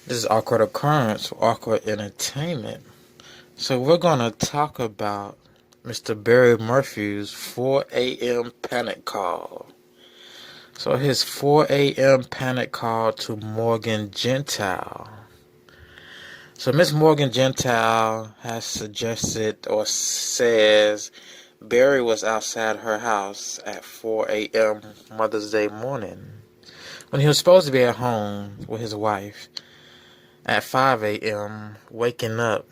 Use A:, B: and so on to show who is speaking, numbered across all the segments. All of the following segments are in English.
A: This is Awkward Occurrence, Awkward Entertainment. So we're going to talk about Mr. Barry Morphew's 4 a.m. panic call. So his 4 a.m. panic call to Morgan Gentile. So Miss Morgan Gentile has suggested or says Barry was outside her house at 4 a.m. Mother's Day morning when he was supposed to be at home with his wife at 5 a.m. waking up,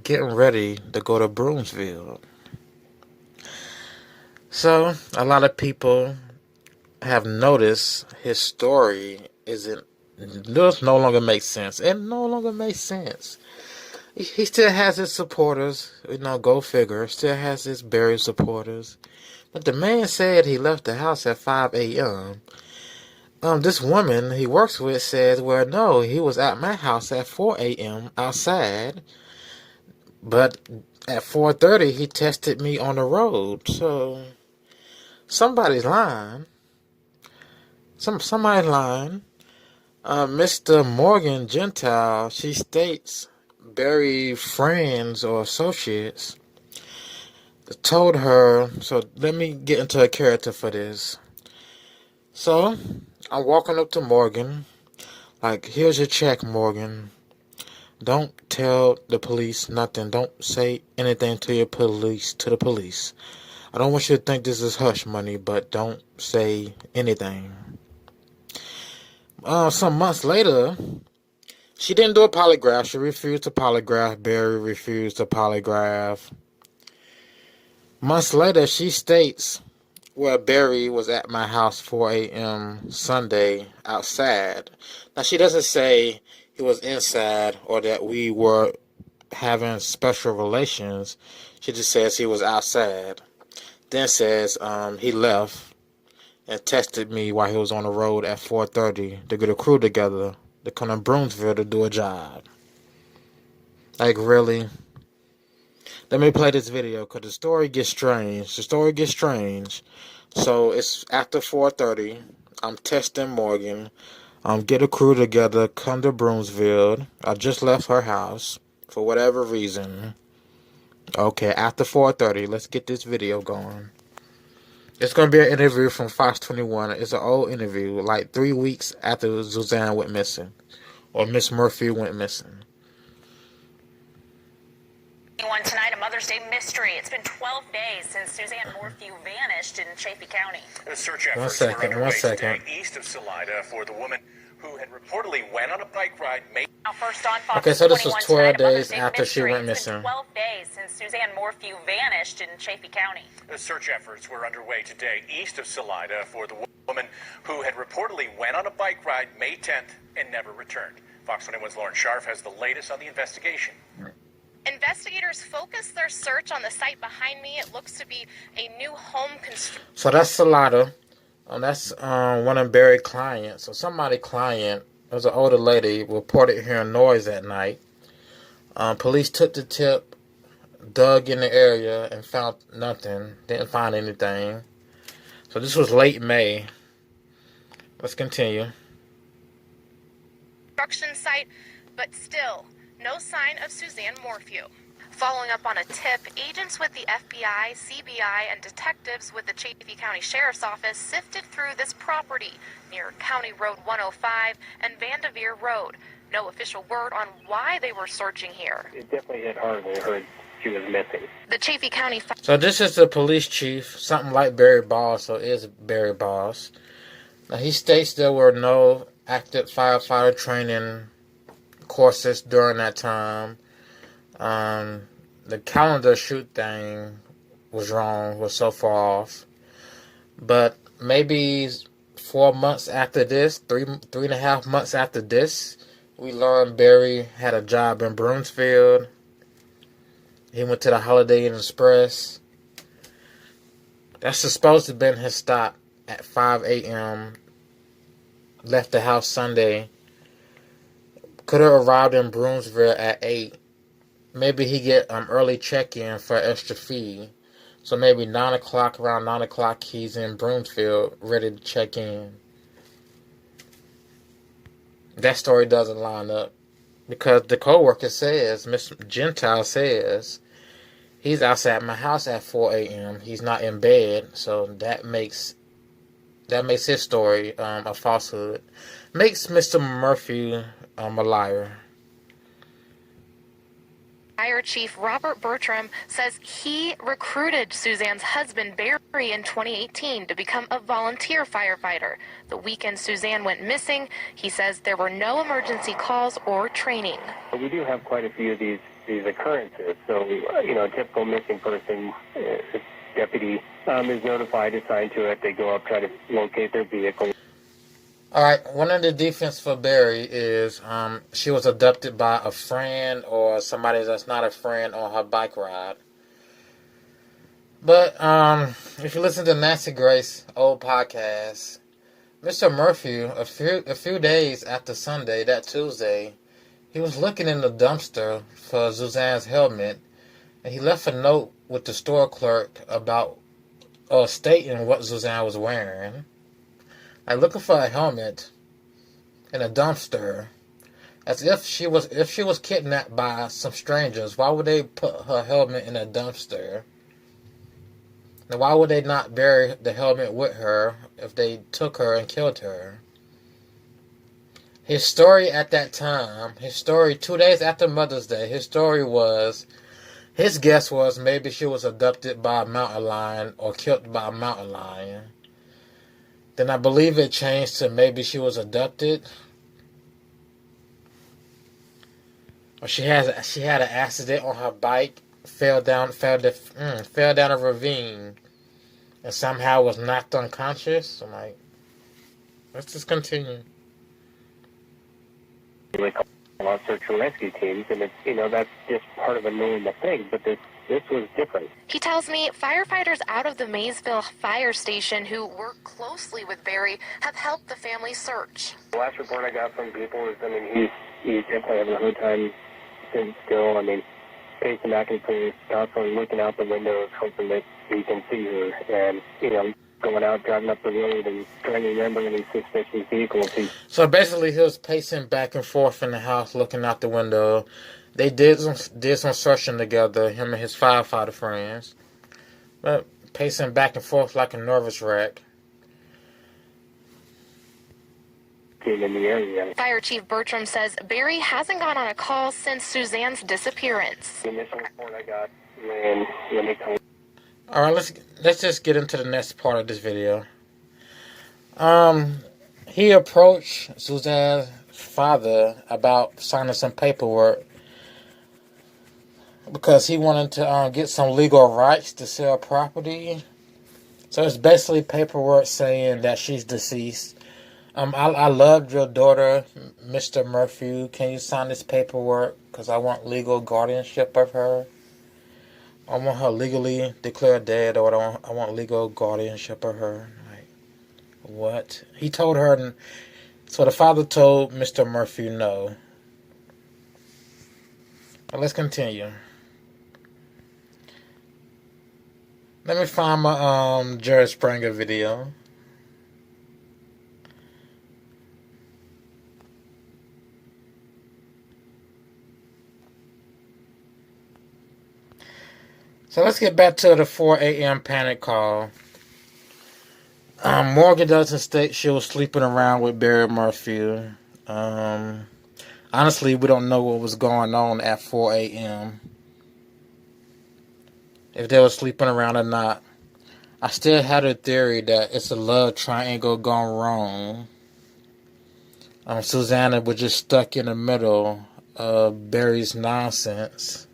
A: getting ready to go to Broomsville. So a lot of people have noticed his story does no longer make sense. It no longer makes sense. He still has his supporters, go figure, still has his buried supporters. But the man said he left the house at 5 a.m. This woman he works with says, well, no, he was at my house at 4 a.m. outside, but at 4:30 he tested me on the road. So somebody's lying. Somebody's lying. Mr. Morgan Gentile, she states Barry friends or associates told her, so let me get into a character for this. So, I'm walking up to Morgan, like, here's your check, Morgan. Don't tell the police nothing. Don't say anything to the police. I don't want you to think this is hush money, but don't say anything. Some months later, she didn't do a polygraph. She refused to polygraph. Barry refused to polygraph. Months later, she states, well, Barry was at my house 4 a.m. Sunday outside. Now, she doesn't say he was inside or that we were having special relations. She just says he was outside. Then says he left and texted me while he was on the road at 4:30 to get a crew together to come to Broomsville to do a job. Like, really? Let me play this video because the story gets strange. So it's after 4:30. I'm texting Morgan. Get a crew together, come to Broomsville. I just left her house for whatever reason. Okay, after 4:30, let's get this video going. It's going to be an interview from Fox 21. It's an old interview, like 3 weeks after Suzanne went missing, or Miss Morphew went missing.
B: Tonight, a Mother's Day mystery. It's been 12 days since Suzanne Morphew vanished in Chaffee County.
C: The search efforts were underway today east of Salida for the woman who had reportedly went on a bike ride.
B: Now, first on Fox
A: okay, so this was 12
B: tonight,
A: days after she went
B: It's been
A: missing.
B: 12 days since Suzanne Morphew vanished in Chaffee County.
C: The search efforts were underway today east of Salida for the woman who had reportedly went on a bike ride May 10th and never returned. Fox 21's Lauren Scharf has the latest on the investigation.
D: Investigators focused their search on the site behind me. It looks to be a new home construction.
A: So that's Salida. That's one of Barry's clients. So somebody's client, it was an older lady, reported hearing noise at night. Police took the tip, dug in the area, and found nothing. Didn't find anything. So this was late May. Let's continue.
D: Construction site, but still no sign of Suzanne Morphew. Following up on a tip, agents with the FBI, CBI, and detectives with the Chaffee County Sheriff's Office sifted through this property near County Road 105 and Vanderveer Road. No official word on why they were searching here.
E: It definitely hit hard when we heard she was missing.
D: The Chaffee County...
A: So this is the police chief, something like Barry Boss, so it is Barry Boss. Now he states there were no active firefighter training courses during that time. The calendar shoot thing was wrong, was so far off. But maybe 4 months after this, three and a half months after this, we learned Barry had a job in Broomsfield. He went to the Holiday Inn Express. That's supposed to have been his stop at 5 a.m. Left the house Sunday. Could have arrived in Broomsville at 8. Maybe he get early check-in for an extra fee. So maybe 9 o'clock, around 9 o'clock, he's in Broomsville ready to check in. That story doesn't line up. because the co-worker says, Miss Gentile says, he's outside my house at 4 a.m. He's not in bed, so that makes his story a falsehood. Makes Mr. Morphew a liar.
D: Fire Chief Robert Bertram says he recruited Suzanne's husband Barry in 2018 to become a volunteer firefighter. The weekend Suzanne went missing, he says there were no emergency calls or training.
E: We do have quite a few of these occurrences. So, a typical missing person, deputy is notified, assigned to it. They go up, try to locate their vehicle.
A: All right, one of the defense for Barry is she was abducted by a friend or somebody that's not a friend on her bike ride. But if you listen to Nancy Grace's old podcast, Mr. Morphew, a few days after Sunday, that Tuesday, he was looking in the dumpster for Suzanne's helmet, and he left a note with the store clerk about stating what Suzanne was wearing. Like looking for a helmet in a dumpster, as if she was kidnapped by some strangers. Why would they put her helmet in a dumpster? And why would they not bury the helmet with her if they took her and killed her? His story at that time, 2 days after Mother's Day, his guess was maybe she was abducted by a mountain lion or killed by a mountain lion. Then I believe it changed to maybe she was abducted, or she had an accident on her bike, fell down a ravine, and somehow was knocked unconscious. I'm like, let's just continue.
E: They call out search and rescue teams, and it's that's just part of a normal thing. But this was different.
D: He tells me firefighters out of the Maysville fire station who work closely with Barry have helped the family search.
E: The last report I got from people is, he's definitely having a hard time sitting still. Pacing back and forth, constantly looking out the windows, hoping that he can see her, and going out, driving up the road, and trying to remember any suspicious vehicles.
A: So basically, he was pacing back and forth in the house, looking out the window. They did some searching together, him and his firefighter friends, but pacing back and forth like a nervous wreck.
E: In the area.
D: Fire Chief Bertram says Barry hasn't gone on a call since Suzanne's disappearance.
E: The initial report I got, when they told.
A: All right, let's just get into the next part of this video. He approached Suzanne's father about signing some paperwork because he wanted to get some legal rights to sell property. So it's basically paperwork saying that she's deceased. I loved your daughter, Mr. Morphew. Can you sign this paperwork? Because I want legal guardianship of her. I want her legally declared dead, or I want legal guardianship of her. Like, what? He told her, so the father told Mr. Morphew no. But let's continue. Let me find my Jerry Springer video. So let's get back to the 4 a.m. panic call. Morgan doesn't state she was sleeping around with Barry Morphew. Honestly, we don't know what was going on at 4 a.m. If they were sleeping around or not. I still had a theory that it's a love triangle gone wrong. Susanna was just stuck in the middle of Barry's nonsense.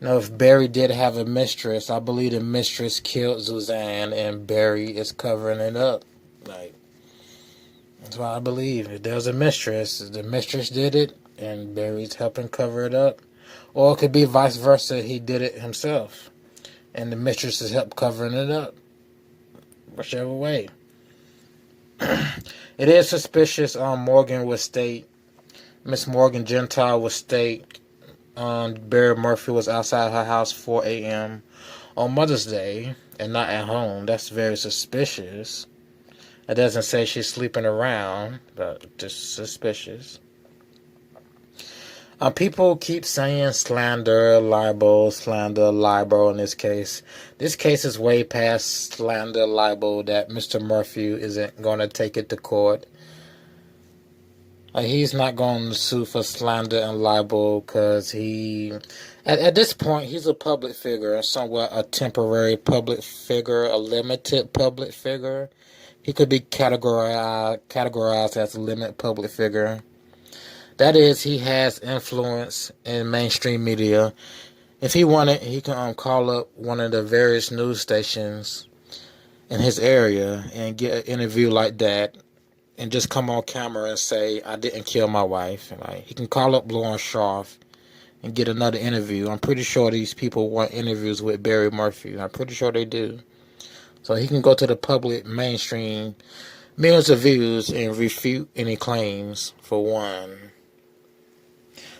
A: If Barry did have a mistress, I believe the mistress killed Suzanne and Barry is covering it up. That's what I believe. If there's a mistress, the mistress did it and Barry's helping cover it up. Or it could be vice versa, he did it himself and the mistress is helping covering it up. Whichever way. It is suspicious Morgan would state, Miss Morgan Gentile would state, Barry Morphew was outside her house 4 a.m. on Mother's Day and not at home. That's very suspicious. It doesn't say she's sleeping around, but just suspicious. People keep saying slander, libel in this case. This case is way past slander, libel that Mr. Morphew isn't going to take it to court. He's not going to sue for slander and libel because at this point, he's a public figure, somewhat a temporary public figure, a limited public figure. He could be categorized as a limited public figure. That is, he has influence in mainstream media. If he wanted, he can call up one of the various news stations in his area and get an interview like that and just come on camera and say, I didn't kill my wife. Like, he can call up Lauren Sharf and get another interview. I'm pretty sure these people want interviews with Barry Morphew. I'm pretty sure they do. So he can go to the public mainstream, millions of views, and refute any claims, for one.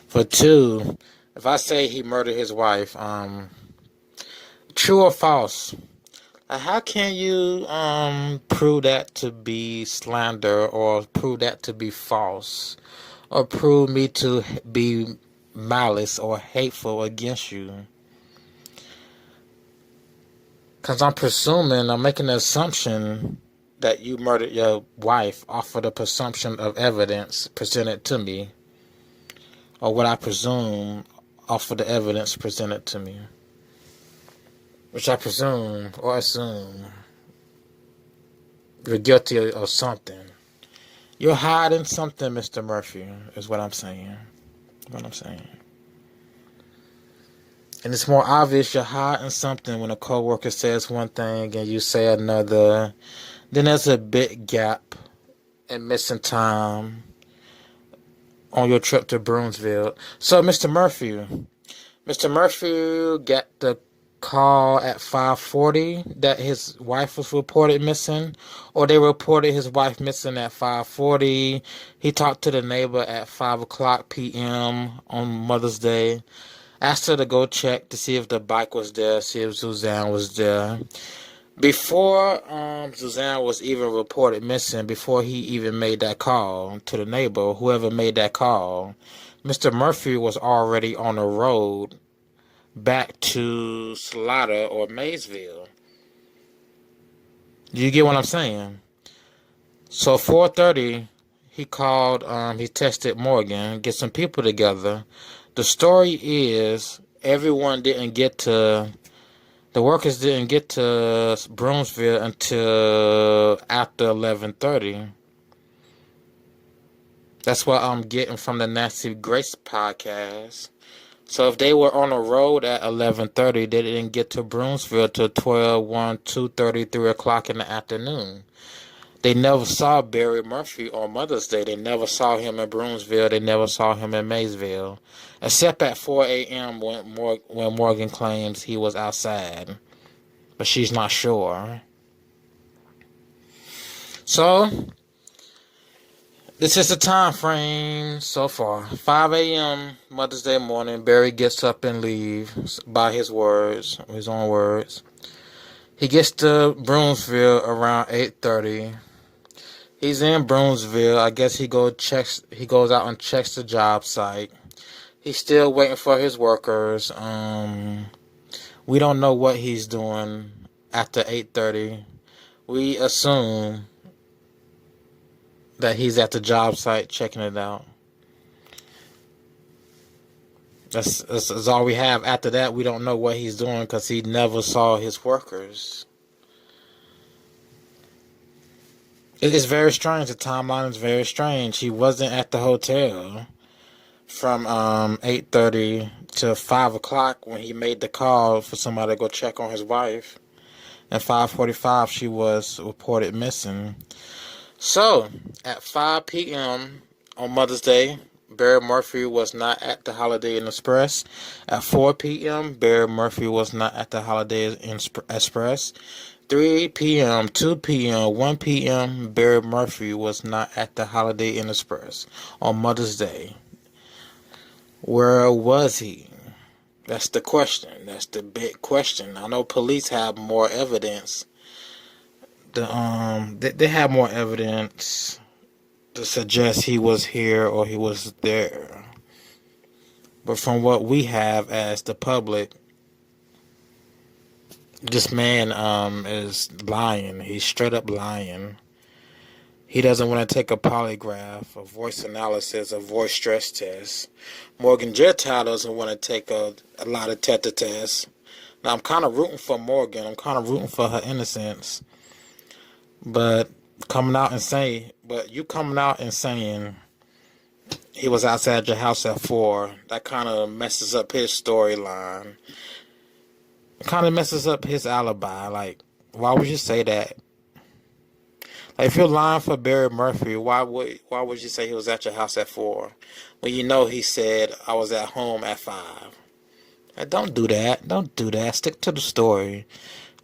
A: For two, if I say he murdered his wife, true or false? How can you prove that to be slander, or prove that to be false, or prove me to be malice or hateful against you? Because I'm making an assumption that you murdered your wife off of the presumption of evidence presented to me, or what I presume off of the evidence presented to me. Which I presume or assume you're guilty of something. You're hiding something, Mr. Murphy, is what I'm saying. And it's more obvious you're hiding something when a coworker says one thing and you say another. Then there's a big gap and missing time on your trip to Brunsville. So, Mr. Murphy got the call at 5:40 that his wife was reported missing, or they reported his wife missing at 5:40. He talked to the neighbor at 5:00 p.m. on Mother's Day, asked her to go check to see if the bike was there, see if Suzanne was there. Before Suzanne was even reported missing, before he even made that call to the neighbor, whoever made that call, Mr. Murphy was already on the road back to Slander or Maysville. Do you get what I'm saying? So 4:30, he called, he texted Morgan, get some people together. The story is the workers didn't get to Brunsville until after 11:30. That's what I'm getting from the Nancy Grace podcast. So if they were on the road at 11:30, they didn't get to Brunsville till 12, 1, 2:30, 3 o'clock in the afternoon. They never saw Barry Murphy on Mother's Day. They never saw him in Brunsville. They never saw him in Maysville. Except at 4 a.m. when Morgan claims he was outside. But she's not sure. So, this is the time frame so far. 5 a.m. Mother's Day morning, Barry gets up and leaves by his own words. He gets to Brunsville around 8:30. He's in Brunsville. I guess he goes out and checks the job site. He's still waiting for his workers. We don't know what he's doing after 8:30. We assume that he's at the job site checking it out. That's all we have. After that, we don't know what he's doing because he never saw his workers. It is very strange. The timeline is very strange. He wasn't at the hotel from 8:30 to 5 o'clock when he made the call for somebody to go check on his wife. And 5:45, she was reported missing. So, at 5 p.m. on Mother's Day, Barry Murphy was not at the Holiday Inn Express. At 4 p.m., Barry Murphy was not at the Holiday Inn Express. 3 p.m., 2 p.m., 1 p.m., Barry Murphy was not at the Holiday Inn Express on Mother's Day. Where was he? That's the question. That's the big question. I know police have more evidence. They have more evidence to suggest he was here or he was there. But from what we have as the public, this man is lying. He's straight up lying. He doesn't want to take a polygraph, a voice analysis, a voice stress test. Morgan Gentile doesn't want to take a lie detector test. Now, I'm kind of rooting for Morgan. I'm kind of rooting for her innocence. But you coming out and saying he was outside your house at 4, that kind of messes up his storyline. It kind of messes up his alibi. Like, why would you say that? Like, if you're lying for Barry Murphy, why would you say he was at your house at 4 when you know he said I was at home at 5? Like, don't do that. Don't do that. Stick to the story.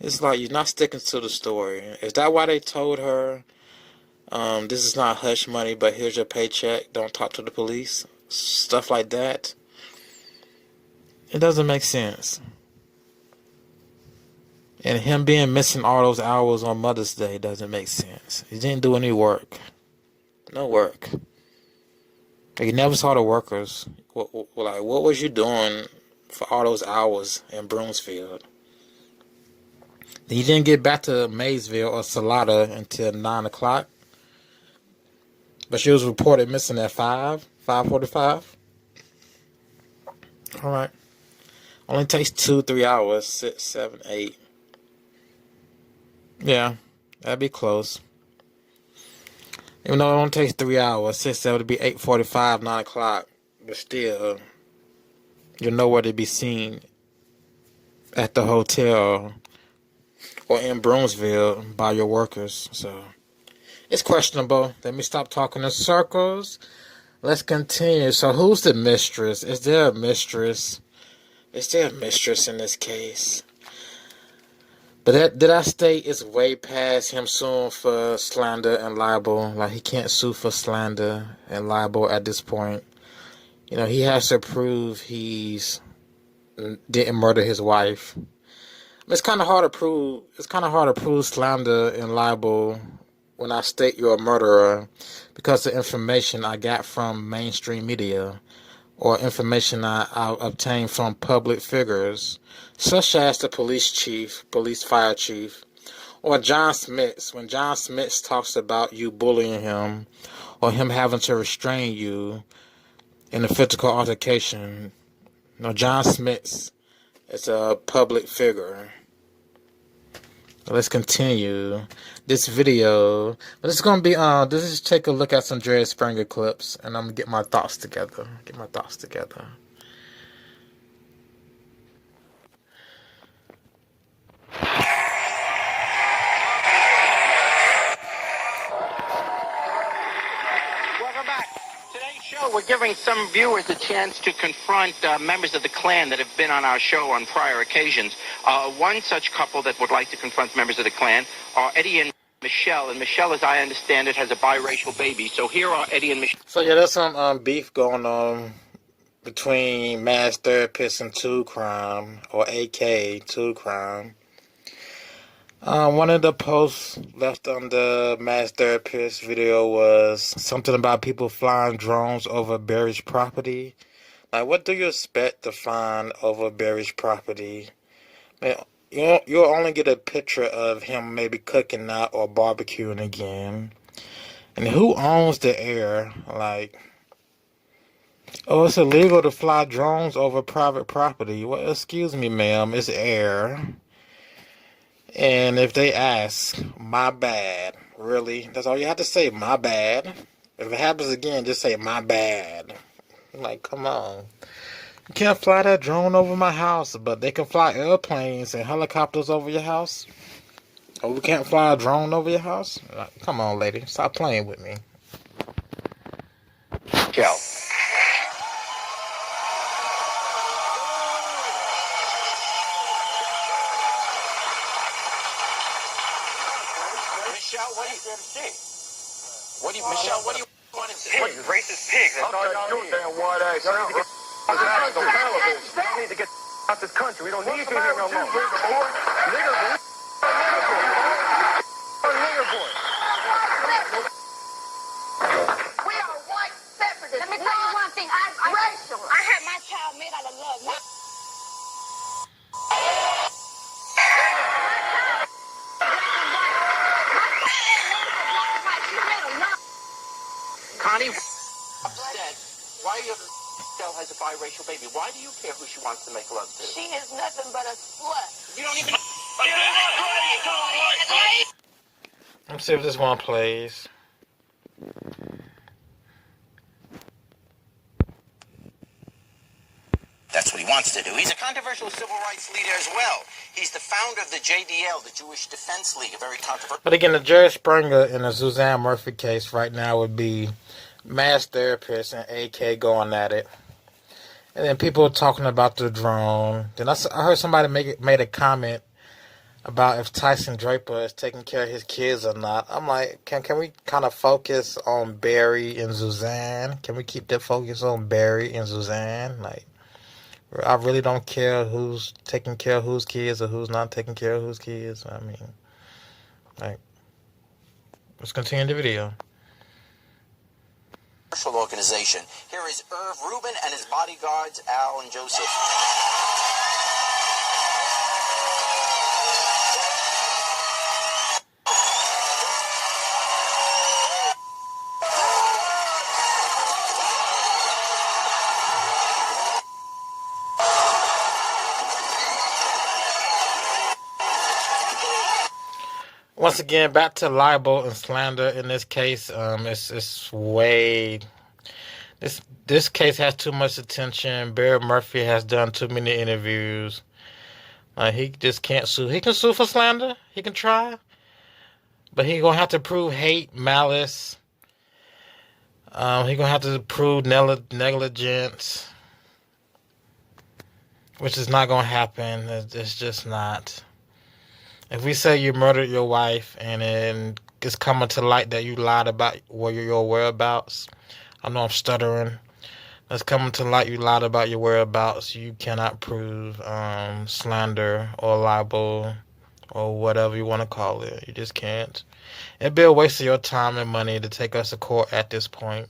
A: It's like you're not sticking to the story. Is that why they told her, this is not hush money, but here's your paycheck. Don't talk to the police. Stuff like that. It doesn't make sense. And him being missing all those hours on Mother's Day doesn't make sense. He didn't do any work. No work. Like, you never saw the workers. What was you doing for all those hours in Broomfield? Then you didn't get back to Maysville or Salada until 9 o'clock. But she was reported missing at 5:45. All right. Only takes 2-3 hours. 6, 7, 8. Yeah, that'd be close. Even though it only takes 3 hours, 6, 7 would be 8:45, 9 o'clock. But still, you're nowhere to be seen at the hotel or in Broomsville by your workers. So it's questionable. Let me stop talking in circles. Let's continue. So who's the mistress? Is there a mistress? Is there a mistress in this case? But did I state it's way past him suing for slander and libel? Like, he can't sue for slander and libel at this point. You know, he has to prove he's didn't murder his wife. It's kind of hard to prove. It's kind of hard to prove slander and libel when I state you're a murderer, because the information I got from mainstream media or information I obtained from public figures, such as the police chief, police fire chief, or John Smits. When John Smits talks about you bullying him or him having to restrain you in a physical altercation, you know, John Smits is a public figure. Let's continue this video. This is gonna be this is take a look at some Jerry Springer clips, and I'm gonna get my thoughts together.
F: Welcome back. Today's show, we're giving some viewers a chance to confront members of the Klan that have been on our show on prior occasions. One such couple that would like to confront members of the Klan are Eddie and Michelle. And Michelle, as I understand it, has a biracial baby. So here are Eddie and Michelle.
A: So yeah, there's some beef going on between Mass Therapist and Two Crime, or AK Two Crime. One of the posts left on the Mass Therapist video was something about people flying drones over Barry's property. Like, what do you expect to find over Barry's property? Man, you'll only get a picture of him maybe cooking out or barbecuing again. And who owns the air? Like, oh, it's illegal to fly drones over private property. Well, excuse me, ma'am, it's air. And if they ask, my bad. Really? That's all you have to say, my bad. If it happens again, just say, my bad. Like, come on. You can't fly that drone over my house, but they can fly airplanes and helicopters over your house. Oh, we can't fly a drone over your house? Like, come on, lady. Stop playing with me.
F: Michelle. Michelle, what do you see? Michelle, what do you want to see?
C: Pigs, racist pigs. That's all y'all need.
E: Damn white ass. Y'all need to get national television. Y'all need to get out this country. We don't need you here no more. Nigger boy.
G: We are white separatists. Let me tell you one thing. I'm racial. I had my child
F: Why Estelle has a biracial baby? Why do you care who she wants to make love to?
G: She is nothing but a slut.
F: You don't even...
A: Let's see if this one plays.
F: That's what he wants to do. He's a controversial civil rights leader as well. He's the founder of the JDL, the Jewish Defense League, a very controversial...
A: But again, the Jerry Springer in the Suzanne Morphew case right now would be mass therapists and AK going at it. And then people talking about the drone. Then I heard somebody made a comment about if Tyson Draper is taking care of his kids or not. I'm like, can we kind of focus on Barry and Suzanne? Can we keep the focus on Barry and Suzanne? Like, I really don't care who's taking care of whose kids or who's not taking care of whose kids. I mean, like, let's continue the video.
F: Organization. Here is Irv Rubin and his bodyguards, Al and Joseph.
A: Once again, back to libel and slander in this case. It's way... This case has too much attention. Barry Murphy has done too many interviews. He just can't sue. He can sue for slander. He can try. But he going to have to prove hate, malice. He going to have to prove negligence. Which is not going to happen. It's just not. If we say you murdered your wife and then it's coming to light that you lied about your whereabouts. I know I'm stuttering. It's coming to light you lied about your whereabouts. You cannot prove slander or libel or whatever you want to call it. You just can't. It'd be a waste of your time and money to take us to court at this point.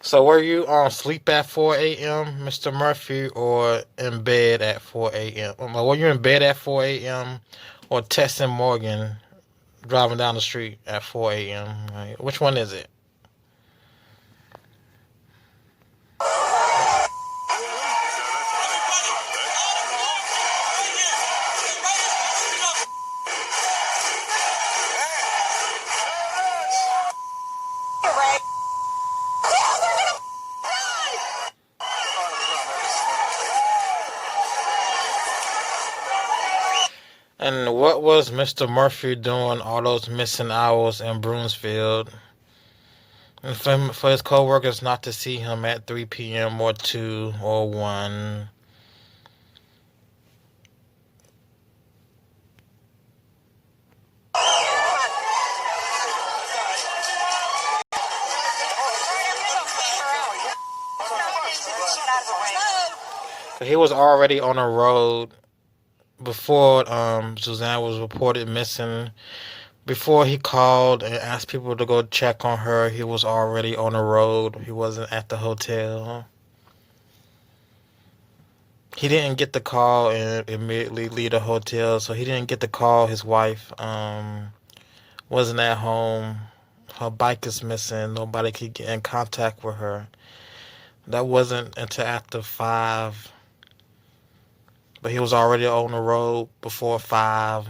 A: So were you on sleep at 4 a.m., Mr. Murphy, or in bed at 4 a.m.? Were you in bed at 4 a.m. or texting Morgan driving down the street at 4 a.m.? Right? Which one is it? And what was Mr. Murphy doing all those missing hours in Brunsfield? And for his co-workers not to see him at 3 p.m. or 2 or 1. He was already on a road before Suzanne was reported missing. Before he called and asked people to go check on her, he was already on the road. He wasn't at the hotel. He didn't get the call and immediately leave the hotel, so he didn't get the call. His wife wasn't at home. Her bike is missing. Nobody could get in contact with her. That wasn't until after 5. But he was already on the road before 5.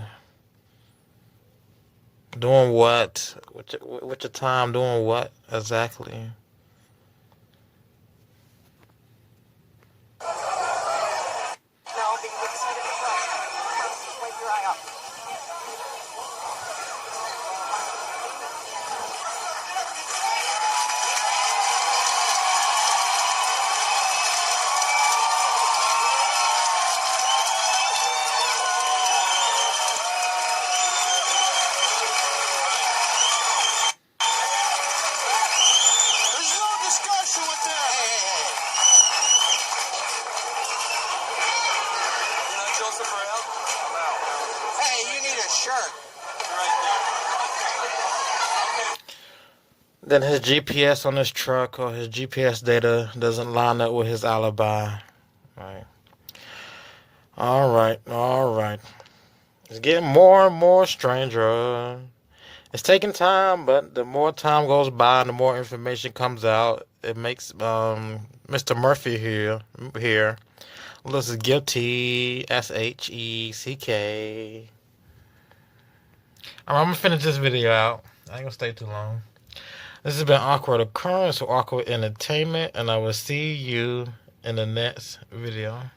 A: Doing what? With your time, doing what exactly? Then his GPS on his truck or his GPS data doesn't line up with his alibi. Right. All right. It's getting more and more stranger. It's taking time, but the more time goes by and the more information comes out, it makes Mr. Murphy here looks guilty. SHECK. I'm gonna finish this video out. I ain't gonna stay too long. This has been Awkward Occurrence or Awkward Entertainment, and I will see you in the next video.